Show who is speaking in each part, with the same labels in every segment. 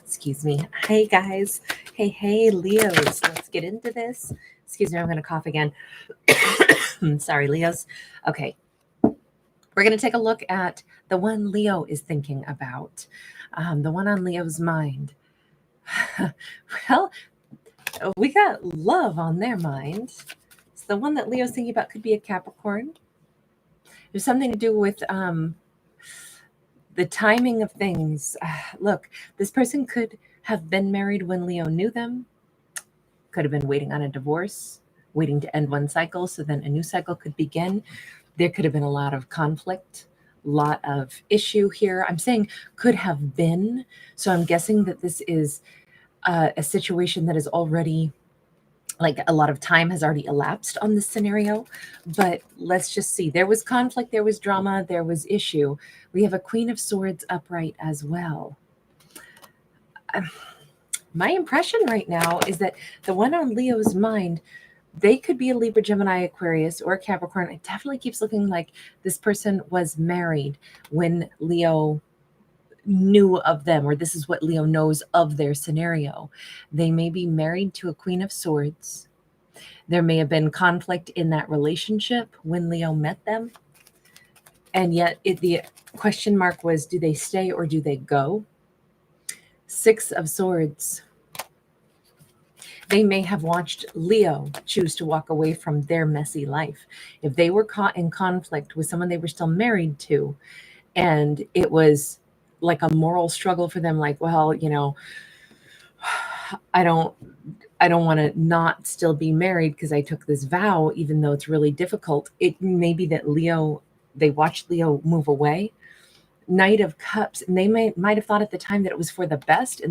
Speaker 1: Excuse me. Hey guys. Hey Leos. Let's get into this. Excuse me, I'm going to cough again. Sorry, Leos. Okay. We're going to take a look at the one Leo is thinking about, the one on Leo's mind. Well, we got love on their mind. It's the one that Leo's thinking about could be a Capricorn. There's something to do with the timing of things. Look, this person could have been married when Leo knew them, could have been waiting on a divorce, waiting to end one cycle so then a new cycle could begin. There could have been a lot of conflict, a lot of issue here. I'm saying could have been. So I'm guessing that this is a situation that is already, like, a lot of time has already elapsed on this scenario. But let's just see. There was conflict, there was drama, there was issue. We have a Queen of Swords upright as well. My impression right now is that the one on Leo's mind, they could be a Libra, Gemini, Aquarius, or Capricorn. It definitely keeps looking like this person was married when Leo knew of them, or this is what Leo knows of their scenario. They may be married to a Queen of Swords. There may have been conflict in that relationship when Leo met them. And yet the question mark was, do they stay or do they go? Six of Swords. They may have watched Leo choose to walk away from their messy life. If they were caught in conflict with someone they were still married to, and it was like a moral struggle for them, like, well, you know, I don't want to not still be married because I took this vow, even though it's really difficult. It may be that they watched Leo move away. Knight of Cups, and they might have thought at the time that it was for the best,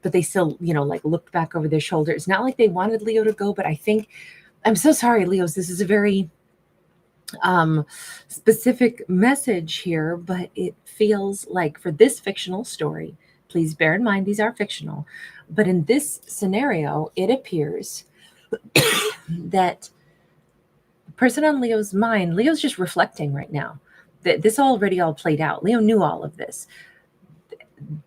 Speaker 1: but they still, like, looked back over their shoulder. It's not like they wanted Leo to go, but I think, I'm so sorry, Leos, this is a very specific message here, but it feels like for this fictional story, please bear in mind these are fictional, but in this scenario, it appears that the person on Leo's mind, Leo's just reflecting right now. This already all played out. Leo knew all of this,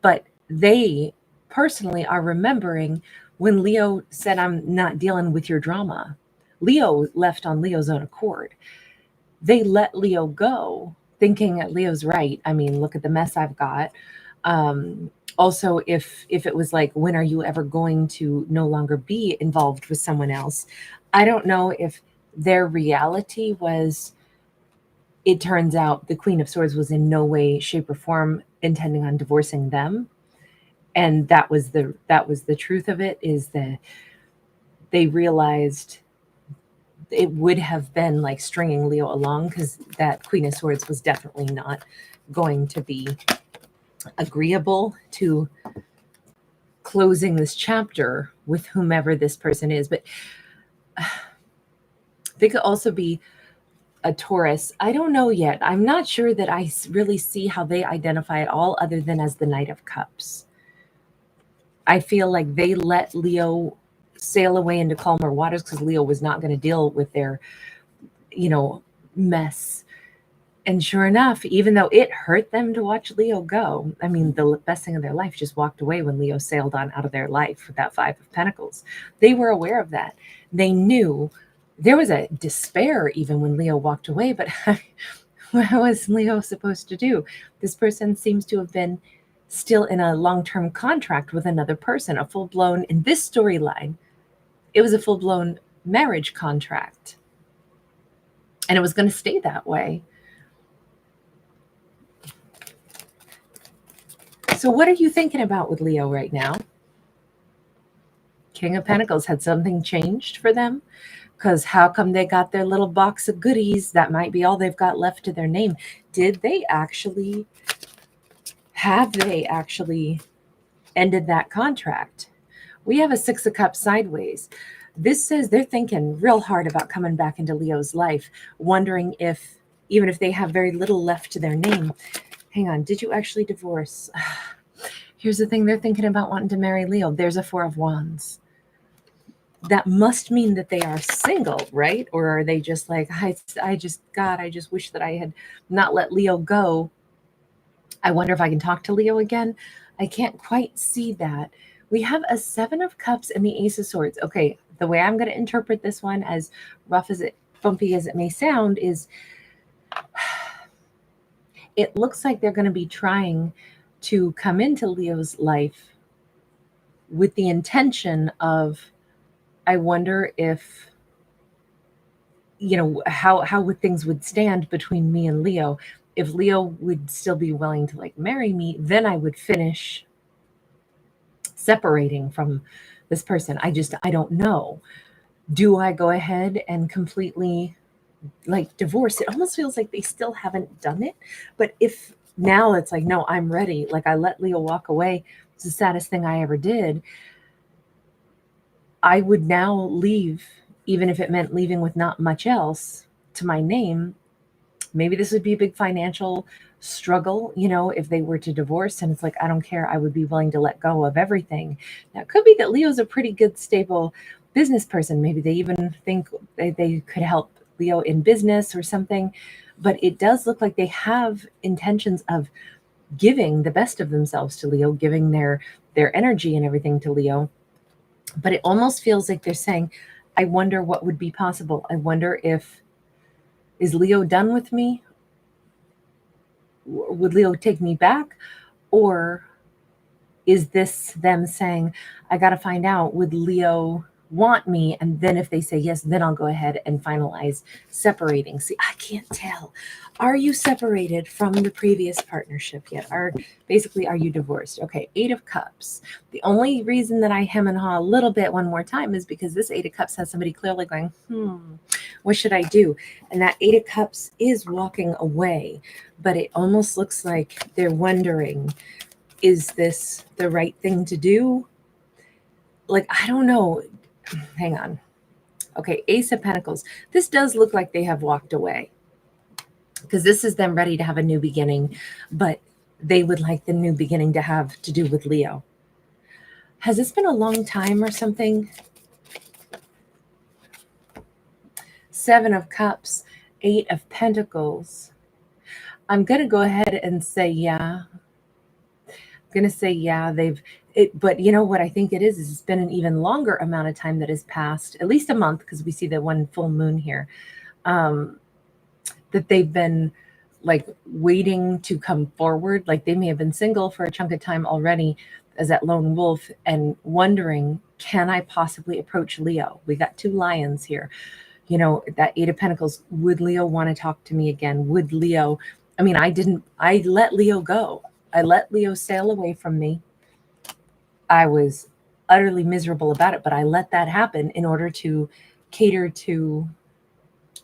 Speaker 1: but they personally are remembering when Leo said, I'm not dealing with your drama. Leo left on Leo's own accord. They let Leo go, thinking that Leo's right. I mean, look at the mess I've got. Also, if it was like, when are you ever going to no longer be involved with someone else? I don't know if their reality was, it turns out the Queen of Swords was in no way, shape, or form intending on divorcing them. And that was the truth of it, is that they realized it would have been like stringing Leo along, because that Queen of Swords was definitely not going to be agreeable to closing this chapter with whomever this person is. But they could also be a Taurus. I don't know yet. I'm not sure that I really see how they identify at all, other than as the Knight of Cups. I feel like they let Leo sail away into calmer waters because Leo was not going to deal with their, mess. And sure enough, even though it hurt them to watch Leo go, I mean, the best thing of their life just walked away when Leo sailed on out of their life with that Five of Pentacles. They were aware of that. They knew. There was a despair even when Leo walked away, but what was Leo supposed to do? This person seems to have been still in a long-term contract with another person, a full-blown, in this storyline, it was a full-blown marriage contract. And it was going to stay that way. So what are you thinking about with Leo right now? King of Pentacles, had something changed for them? Because how come they got their little box of goodies? That might be all they've got left to their name. Have they actually ended that contract? We have a Six of Cups sideways. This says they're thinking real hard about coming back into Leo's life, wondering if, even if they have very little left to their name. Hang on, did you actually divorce? Here's the thing, they're thinking about wanting to marry Leo. There's a Four of Wands. That must mean that they are single, right? Or are they just like, I just wish that I had not let Leo go. I wonder if I can talk to Leo again. I can't quite see that. We have a Seven of Cups and the Ace of Swords. Okay, the way I'm going to interpret this one, as rough as it, bumpy as it may sound, is it looks like they're going to be trying to come into Leo's life with the intention of, I wonder if, how would things would stand between me and Leo. If Leo would still be willing to like marry me, then I would finish separating from this person. I don't know. Do I go ahead and completely like divorce? It almost feels like they still haven't done it. But if now it's like, no, I'm ready. Like I let Leo walk away. It's the saddest thing I ever did. I would now leave, even if it meant leaving with not much else to my name. Maybe this would be a big financial struggle, if they were to divorce. And it's like, I don't care. I would be willing to let go of everything. Now, it could be that Leo's a pretty good, stable business person. Maybe they even think they could help Leo in business or something. But it does look like they have intentions of giving the best of themselves to Leo, giving their energy and everything to Leo. But it almost feels like they're saying, I wonder what would be possible. I wonder is Leo done with me? Would Leo take me back? Or is this them saying, I got to find out, would Leo want me? And then if they say yes, then I'll go ahead and finalize separating. See, I can't tell. Are you separated from the previous partnership yet? Are you divorced? Okay, Eight of Cups. The only reason that I hem and haw a little bit one more time is because this Eight of Cups has somebody clearly going, what should I do? And that Eight of Cups is walking away, but it almost looks like they're wondering, is this the right thing to do? Like, I don't know. Hang on. Okay, Ace of Pentacles. This does look like they have walked away because this is them ready to have a new beginning, but they would like the new beginning to have to do with Leo. Has this been a long time or something? Seven of Cups, Eight of Pentacles. I'm going to go ahead and say, yeah. But you know what I think it is it's been an even longer amount of time that has passed, at least a month, because we see the one full moon here, that they've been like waiting to come forward. Like they may have been single for a chunk of time already as that lone wolf and wondering, can I possibly approach Leo? We got two lions here. That Eight of Pentacles, would Leo want to talk to me again? Would Leo, I let Leo go. I let Leo sail away from me. I was utterly miserable about it, but I let that happen in order to cater to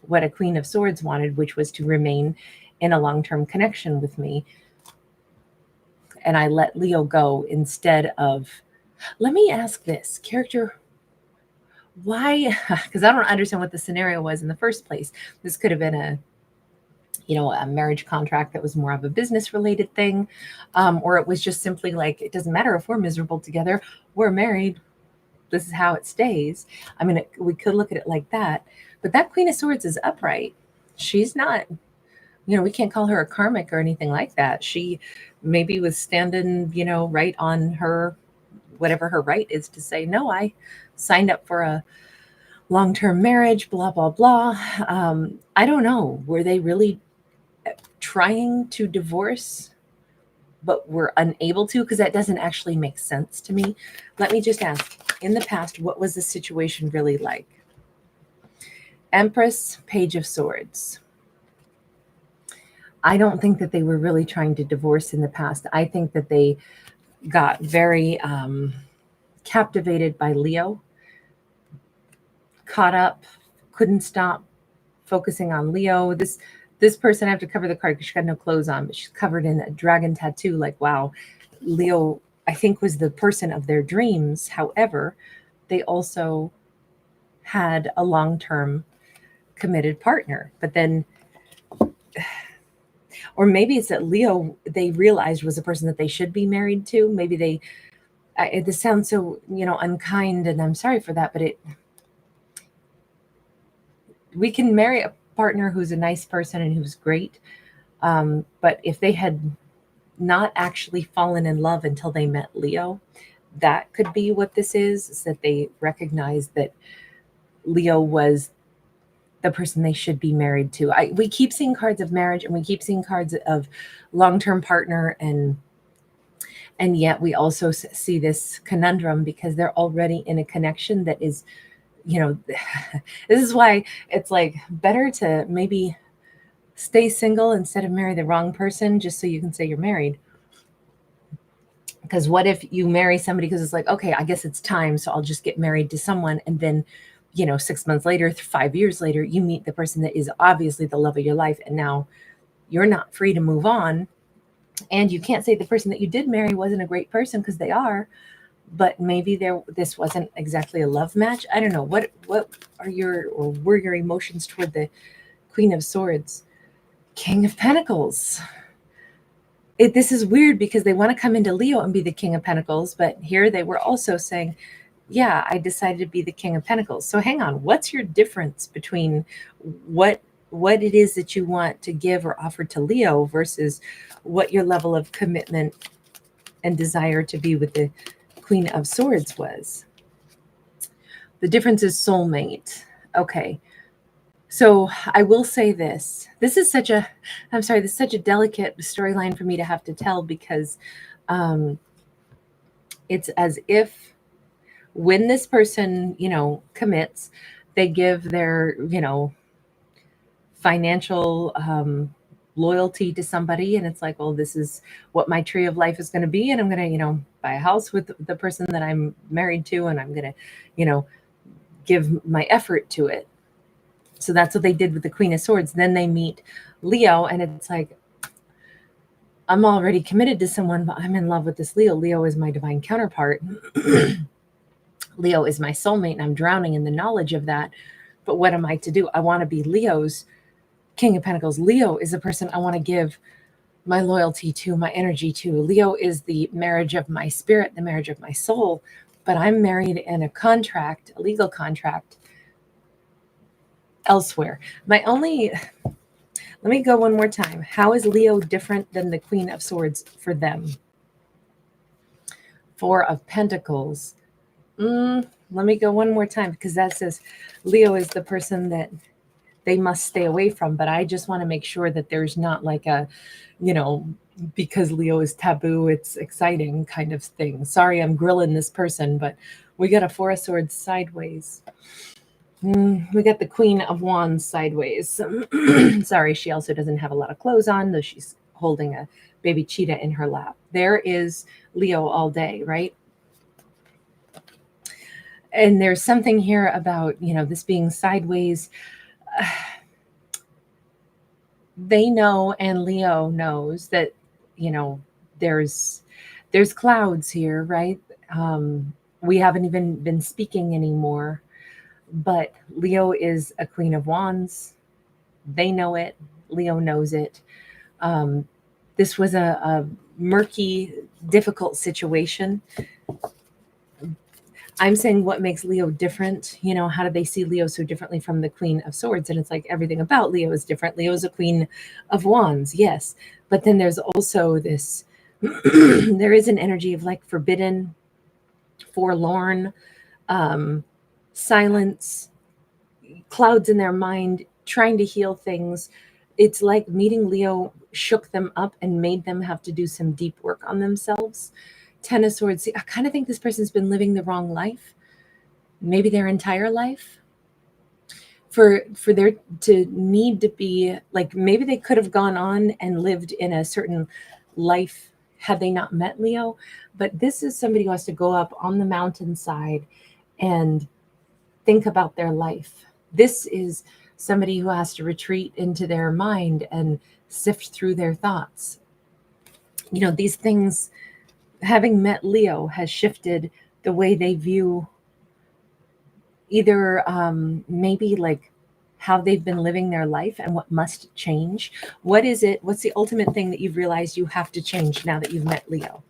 Speaker 1: what a Queen of Swords wanted, which was to remain in a long-term connection with me. And I let Leo go instead of, let me ask this character, why? Because I don't understand what the scenario was in the first place. This could have been a marriage contract that was more of a business related thing. Or it was just simply like, it doesn't matter if we're miserable together, we're married. This is how it stays. We could look at it like that, but that Queen of Swords is upright. She's not, we can't call her a karmic or anything like that. She maybe was standing, right on her, whatever her right is to say, no, I signed up for a long-term marriage, blah, blah, blah. I don't know. Were they really trying to divorce, but were unable to? Because that doesn't actually make sense to me. Let me just ask, in the past, what was the situation really like? Empress, Page of Swords. I don't think that they were really trying to divorce in the past. I think that they got very captivated by Leo, caught up, couldn't stop focusing on Leo. This person, I have to cover the card because she got no clothes on, but she's covered in a dragon tattoo. Like, wow, Leo, I think, was the person of their dreams. However, they also had a long-term committed partner. But then, or maybe it's that Leo, they realized was a person that they should be married to. Maybe this sounds so, unkind, and I'm sorry for that, but we can marry a partner who's a nice person and who's great. But if they had not actually fallen in love until they met Leo. That could be what this is that they recognize that Leo was the person they should be married to. We keep seeing cards of marriage and we keep seeing cards of long-term partner, and yet we also see this conundrum because they're already in a connection that is, this is why it's like better to maybe stay single instead of marry the wrong person just so you can say you're married. Because what if you marry somebody because it's like, okay, I guess it's time, so I'll just get married to someone, and then 6 months later, 5 years later, you meet the person that is obviously the love of your life, and now you're not free to move on. And you can't say the person that you did marry wasn't a great person, because they are, but maybe this wasn't exactly a love match. I don't know. What are were your emotions toward the Queen of Swords? King of Pentacles. This is weird because they want to come into Leo and be the King of Pentacles, but here they were also saying, yeah, I decided to be the King of Pentacles. So hang on, what's your difference between what it is that you want to give or offer to Leo versus what your level of commitment and desire to be with the Queen of Swords was? The difference is soulmate. Okay. So I will say this. This is such a delicate storyline for me to have to tell, because it's as if when this person, commits, they give their, financial loyalty to somebody, and it's like, well, this is what my tree of life is going to be, and I'm going to, buy a house with the person that I'm married to, and I'm going to, give my effort to it. So that's what they did with the Queen of Swords. Then they meet Leo, and it's like, I'm already committed to someone, but I'm in love with this Leo. Leo is my divine counterpart. Leo is my soulmate, and I'm drowning in the knowledge of that. But what am I to do? I want to be Leo's King of Pentacles. Leo is the person I want to give my loyalty to, my energy to. Leo is the marriage of my spirit, the marriage of my soul. But I'm married in a contract, a legal contract, elsewhere. Let me go one more time. How is Leo different than the Queen of Swords for them? Four of Pentacles. Let me go one more time, because that says Leo is the person that they must stay away from. But I just want to make sure that there's not like a, because Leo is taboo, it's exciting kind of thing. Sorry, I'm grilling this person, but we got a Four of Swords sideways. We got the Queen of Wands sideways. Sorry, she also doesn't have a lot of clothes on, though she's holding a baby cheetah in her lap. There is Leo all day, right? And there's something here about, this being sideways. They know, and Leo knows that, there's clouds here, right? We haven't even been speaking anymore. But Leo is a Queen of Wands. They know it. Leo knows it. This was a murky, difficult situation. I'm saying what makes Leo different. How do they see Leo so differently from the Queen of Swords? And it's like everything about Leo is different. Leo is a Queen of Wands, yes. But then there's also this, there is an energy of like forbidden, forlorn, silence, clouds in their mind, trying to heal things. It's like meeting Leo shook them up and made them have to do some deep work on themselves. Ten of Swords. See, I kind of think this person's been living the wrong life, maybe their entire life. For there to need to be like, maybe they could have gone on and lived in a certain life had they not met Leo. But this is somebody who has to go up on the mountainside and think about their life. This is somebody who has to retreat into their mind and sift through their thoughts. These things, having met Leo, has shifted the way they view either maybe like how they've been living their life and what must change. What's the ultimate thing that you've realized you have to change now that you've met Leo?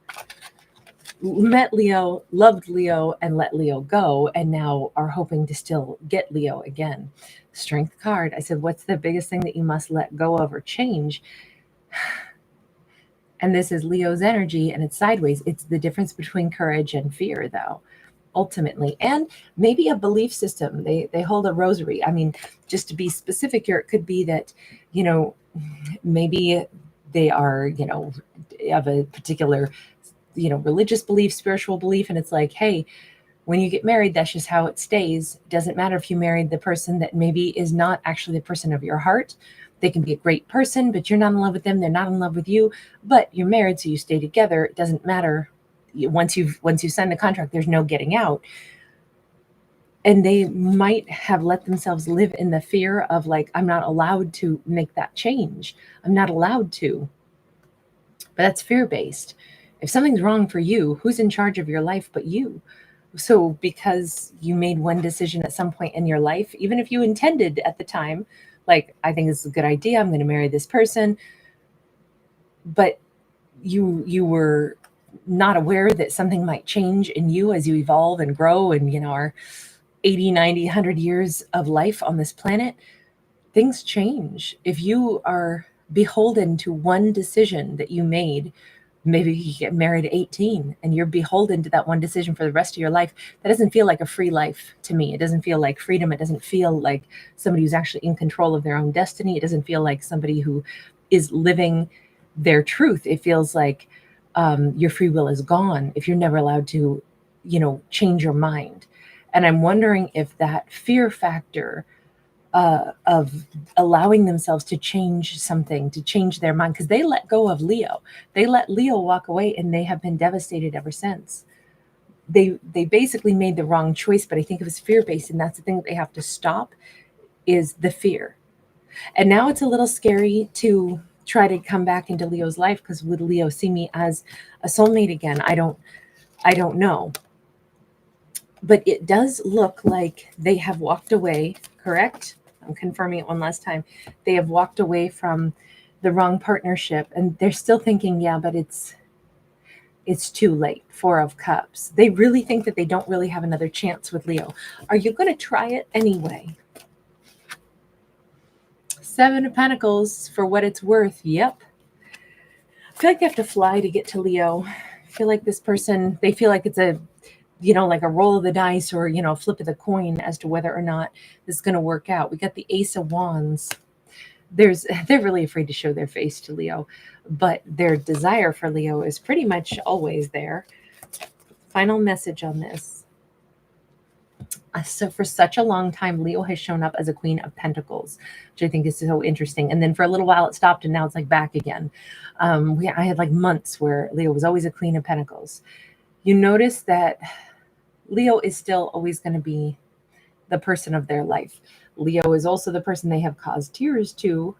Speaker 1: Met Leo, loved Leo, and let Leo go, and now are hoping to still get Leo again. Strength card. I said, what's the biggest thing that you must let go of or change? And this is Leo's energy and it's sideways. It's the difference between courage and fear, though, ultimately. And maybe a belief system. They hold a rosary. I mean, just to be specific here, it could be that, you know, maybe they are, you know, of a particular, you know, religious belief, spiritual belief. And it's like, hey, when you get married, that's just how it stays. It doesn't matter if you married the person that maybe is not actually the person of your heart. They can be a great person, but you're not in love with them. They're not in love with you, but you're married, so you stay together. It doesn't matter. Once you sign the contract, there's no getting out. And they might have let themselves live in the fear of like, I'm not allowed to make that change. I'm not allowed to. But that's fear-based. If something's wrong for you, who's in charge of your life but you? So because you made one decision at some point in your life, even if you intended at the time, like, I think this is a good idea, I'm going to marry this person, but you were not aware that something might change in you as you evolve and grow and, you know, our 80, 90, 100 years of life on this planet, things change. If you are beholden to one decision that you made, maybe you get married at 18 and you're beholden to that one decision for the rest of your life, that doesn't feel like a free life to me. It doesn't feel like freedom. It doesn't feel like somebody who's actually in control of their own destiny. It doesn't feel like somebody who is living their truth. It feels like your free will is gone if you're never allowed to, you know, change your mind. And I'm wondering if that fear factor of allowing themselves to change something, to change their mind, because they let go of Leo. They let Leo walk away and they have been devastated ever since. They basically made the wrong choice, but I think it was fear-based, and that's the thing that they have to stop, is the fear. And now it's a little scary to try to come back into Leo's life, because would Leo see me as a soulmate again? I don't know. But it does look like they have walked away, correct? I'm confirming it one last time. They have walked away from the wrong partnership, and they're still thinking, yeah, but it's too late. 4 of Cups. They really think that they don't really have another chance with Leo. Are you going to try it anyway? 7 of Pentacles, for what it's worth. Yep. I feel like they have to fly to get to Leo. I feel like this person, they feel like it's a, you know, like a roll of the dice or, you know, a flip of the coin as to whether or not this is going to work out. We got the Ace of Wands. They're really afraid to show their face to Leo, but their desire for Leo is pretty much always there. Final message on this. So for such a long time, Leo has shown up as a Queen of Pentacles, which I think is so interesting. And then for a little while it stopped, and now it's like back again. I had like months where Leo was always a Queen of Pentacles. You notice that Leo is still always going to be the person of their life. Leo is also the person they have caused tears to.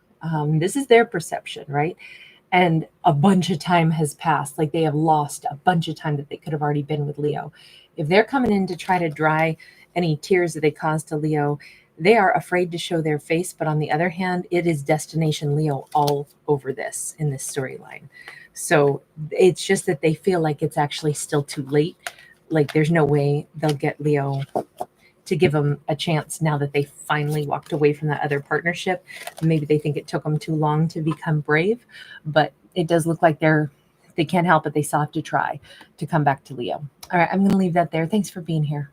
Speaker 1: This is their perception, right? And a bunch of time has passed. Like they have lost a bunch of time that they could have already been with Leo. If they're coming in to try to dry any tears that they caused to Leo, they are afraid to show their face. But on the other hand, it is destination Leo all over this in this storyline. So it's just that they feel like it's actually still too late. Like there's no way they'll get Leo to give them a chance now that they finally walked away from that other partnership. Maybe they think it took them too long to become brave, but it does look like they can't help it. They still have to try to come back to Leo. All right, I'm going to leave that there. Thanks for being here.